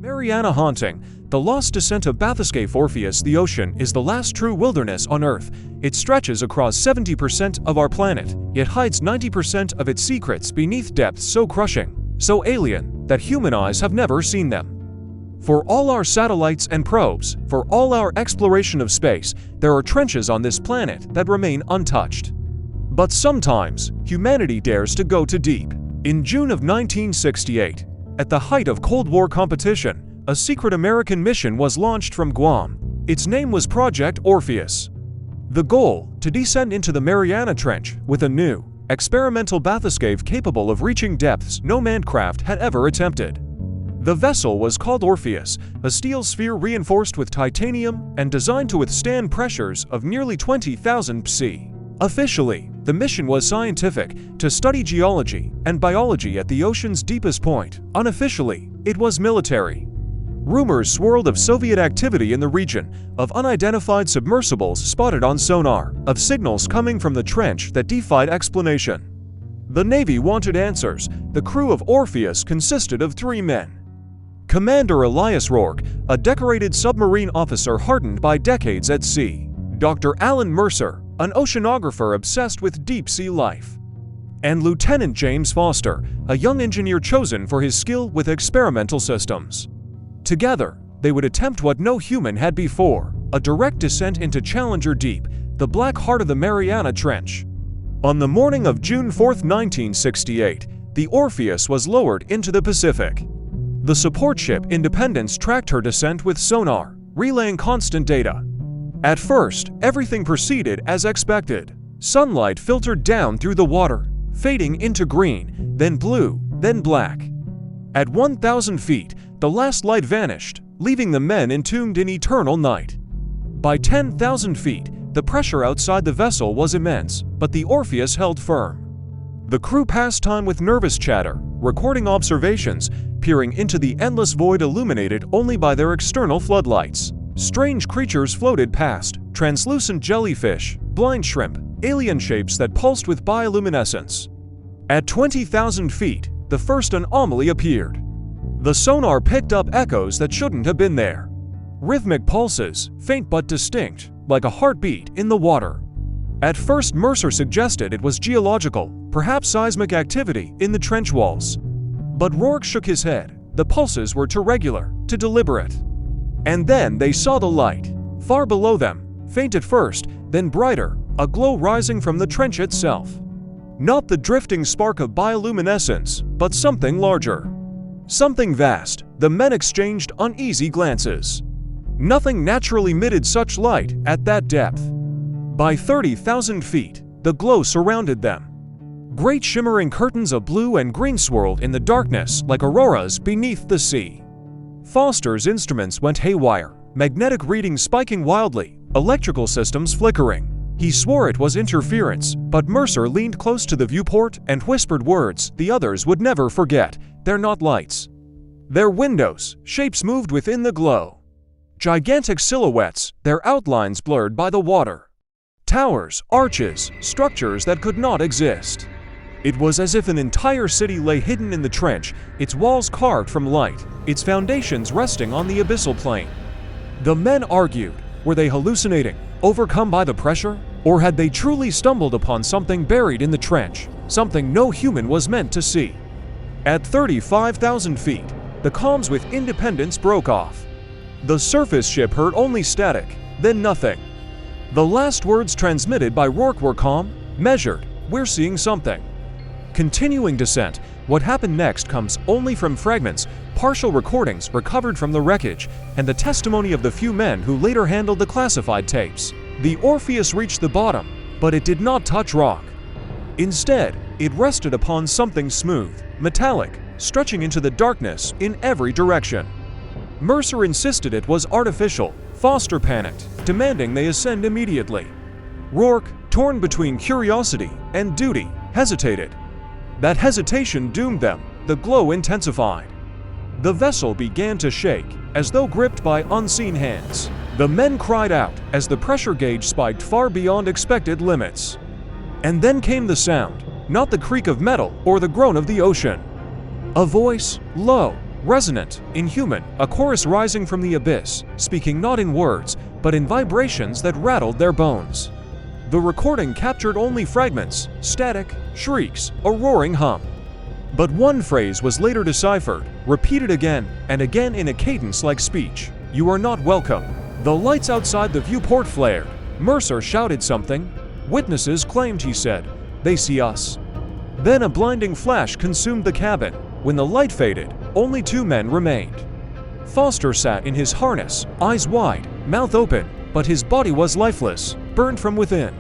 Mariana haunting. The lost descent of bathyscaphe Orpheus. The ocean is the last true wilderness on Earth. It stretches across 70% of our planet, yet hides 90% of its secrets beneath depths so crushing, so alien, that human eyes have never seen them. For all our satellites and probes, for all our exploration of space, there are trenches on this planet that remain untouched. But sometimes, humanity dares to go too deep. In June of 1968, at the height of Cold War competition, a secret American mission was launched from Guam. Its name was Project Orpheus. The goal, to descend into the Mariana Trench with a new, experimental bathyscaphe capable of reaching depths no manned craft had ever attempted. The vessel was called Orpheus, a steel sphere reinforced with titanium and designed to withstand pressures of nearly 20,000 psi. Officially, the mission was scientific, to study geology and biology at the ocean's deepest point. Unofficially, it was military. Rumors swirled of Soviet activity in the region, of unidentified submersibles spotted on sonar, of signals coming from the trench that defied explanation. The Navy wanted answers. The crew of Orpheus consisted of 3 men. Commander Elias Rourke, a decorated submarine officer hardened by decades at sea. Dr. Alan Mercer, an oceanographer obsessed with deep-sea life. And Lieutenant James Foster, a young engineer chosen for his skill with experimental systems. Together, they would attempt what no human had before, a direct descent into Challenger Deep, the black heart of the Mariana Trench. On the morning of June 4, 1968, the Orpheus was lowered into the Pacific. The support ship Independence tracked her descent with sonar, relaying constant data. At first, everything proceeded as expected. Sunlight filtered down through the water, fading into green, then blue, then black. At 1,000 feet, the last light vanished, leaving the men entombed in eternal night. By 10,000 feet, the pressure outside the vessel was immense, but the Orpheus held firm. The crew passed time with nervous chatter, recording observations, peering into the endless void illuminated only by their external floodlights. Strange creatures floated past, translucent jellyfish, blind shrimp, alien shapes that pulsed with bioluminescence. At 20,000 feet, the first anomaly appeared. The sonar picked up echoes that shouldn't have been there. Rhythmic pulses, faint but distinct, like a heartbeat in the water. At first, Mercer suggested it was geological, perhaps seismic activity in the trench walls. But Rourke shook his head. The pulses were too regular, too deliberate. And then they saw the light. Far below them, faint at first, then brighter, a glow rising from the trench itself. Not the drifting spark of bioluminescence, but something larger. Something vast. The men exchanged uneasy glances. Nothing naturally emitted such light at that depth. By 30,000 feet, the glow surrounded them. Great shimmering curtains of blue and green swirled in the darkness like auroras beneath the sea. Foster's instruments went haywire, magnetic readings spiking wildly, electrical systems flickering. He swore it was interference, but Mercer leaned close to the viewport and whispered words the others would never forget. They're not lights. They're windows. Shapes moved within the glow. Gigantic silhouettes, their outlines blurred by the water. Towers, arches, structures that could not exist. It was as if an entire city lay hidden in the trench, its walls carved from light, its foundations resting on the abyssal plain. The men argued. Were they hallucinating, overcome by the pressure? Or had they truly stumbled upon something buried in the trench, something no human was meant to see? At 35,000 feet, the comms with Independence broke off. The surface ship heard only static, then nothing. The last words transmitted by Rourke were calm, measured. We're seeing something. Continuing descent, what happened next comes only from fragments, partial recordings recovered from the wreckage, and the testimony of the few men who later handled the classified tapes. The Orpheus reached the bottom, but it did not touch rock. Instead, it rested upon something smooth, metallic, stretching into the darkness in every direction. Mercer insisted it was artificial. Foster panicked, demanding they ascend immediately. Rourke, torn between curiosity and duty, hesitated. That hesitation doomed them. The glow intensified. The vessel began to shake, as though gripped by unseen hands. The men cried out as the pressure gauge spiked far beyond expected limits. And then came the sound, not the creak of metal or the groan of the ocean. A voice, low, Resonant, inhuman, a chorus rising from the abyss, speaking not in words, but in vibrations that rattled their bones. The recording captured only fragments, static, shrieks, a roaring hum. But one phrase was later deciphered, repeated again and again in a cadence like speech. "You are not welcome." The lights outside the viewport flared. Mercer shouted something. Witnesses claimed he said, "They see us." Then a blinding flash consumed the cabin. When the light faded, only two men remained. Foster sat in his harness, eyes wide, mouth open, but his body was lifeless, burned from within.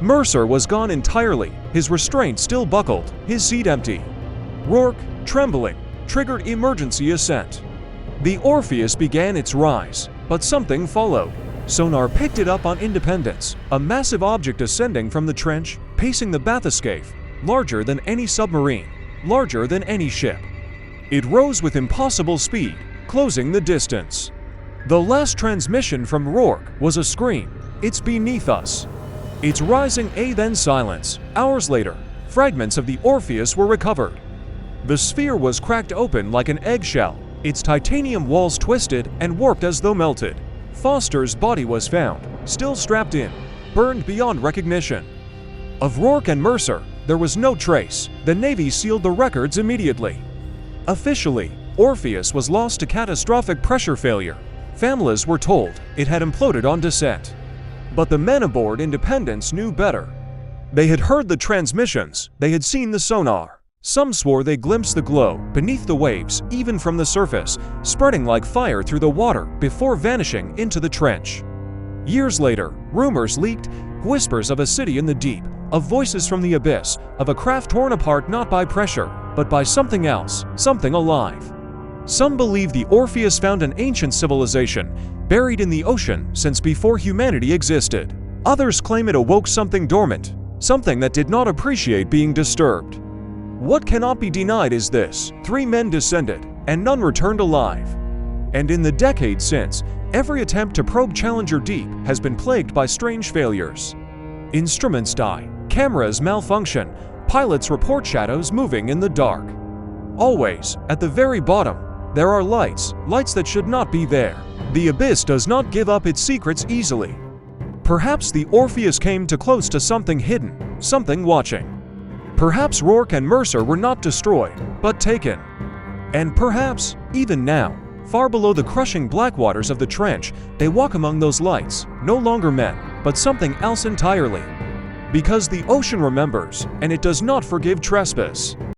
Mercer was gone entirely, his restraint still buckled, his seat empty. Rourke, trembling, triggered emergency ascent. The Orpheus began its rise, but something followed. Sonar picked it up on Independence, a massive object ascending from the trench, pacing the bathyscaphe, larger than any submarine, larger than any ship. It rose with impossible speed, closing the distance. The last transmission from Rourke was a scream. "It's beneath us." Its rising then silence. Hours later, fragments of the Orpheus were recovered. The sphere was cracked open like an eggshell, its titanium walls twisted and warped as though melted. Foster's body was found, still strapped in, burned beyond recognition. Of Rourke and Mercer, there was no trace. The Navy sealed the records immediately. Officially, Orpheus was lost to catastrophic pressure failure. Families were told it had imploded on descent. But the men aboard Independence knew better. They had heard the transmissions, they had seen the sonar. Some swore they glimpsed the glow beneath the waves, even from the surface, spreading like fire through the water before vanishing into the trench. Years later, rumors leaked, whispers of a city in the deep, of voices from the abyss, of a craft torn apart not by pressure, but by something else, something alive. Some believe the Orpheus found an ancient civilization, buried in the ocean since before humanity existed. Others claim it awoke something dormant, something that did not appreciate being disturbed. What cannot be denied is this: 3 men descended, and none returned alive. And in the decades since, every attempt to probe Challenger Deep has been plagued by strange failures. Instruments die, cameras malfunction, pilots report shadows moving in the dark. Always, at the very bottom, there are lights that should not be there. The abyss does not give up its secrets easily. Perhaps the Orpheus came too close to something hidden, something watching. Perhaps Rourke and Mercer were not destroyed, but taken. And perhaps, even now, far below the crushing black waters of the trench, they walk among those lights, no longer men, but something else entirely. Because the ocean remembers, and it does not forgive trespass.